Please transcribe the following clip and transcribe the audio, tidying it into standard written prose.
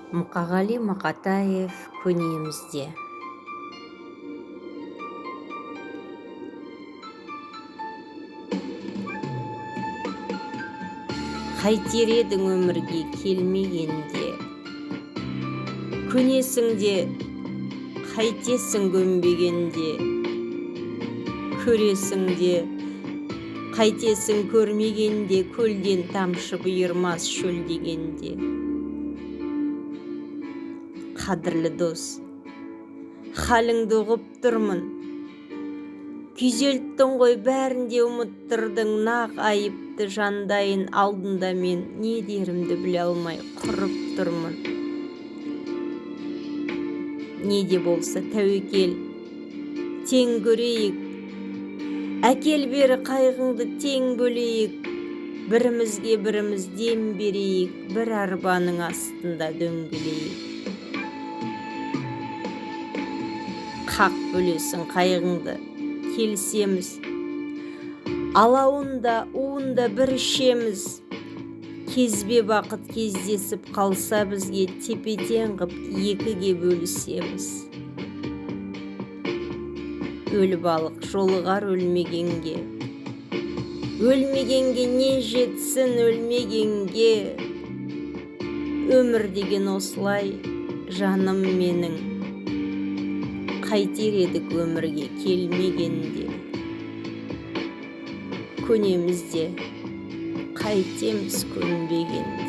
Мұқағали Мақатаев көнемізде. Қайтер едің өмірге келмегенде, көнесің де қайтесің көнбегенде, көресің де қайтесің көрмегенде, көлден тамшы бұйырмас шөлдегенде. Қадірлі дос, халіңді ұғып тұрмын, күйзелттің ғой бәрін де ұмыттырдың. Нақ айыпты жандайын алдында мен не дерімді біле алмай құрып тұрмын. Не де болса тәуекел, тең көрейік, әкел бері қайғыңды тең бөлейік, бірімізге біріміз дем берейік, бір арбаның астында дөңгелейік. Қақ бөлесің қайғыңды, келісеміз, алауында, уында бір ішеміз. Кезбе бақыт кездесіп қалса бізге, тепе-тең қып екіге бөлісеміз. Өлі балық жолығар өлмегенге, өлмегенге не жетсін өлмегенге. Өмір деген осылай, жаным менің, қайтер едік өмірге келмегенде, көнемізде қайтеміз көнбегенде.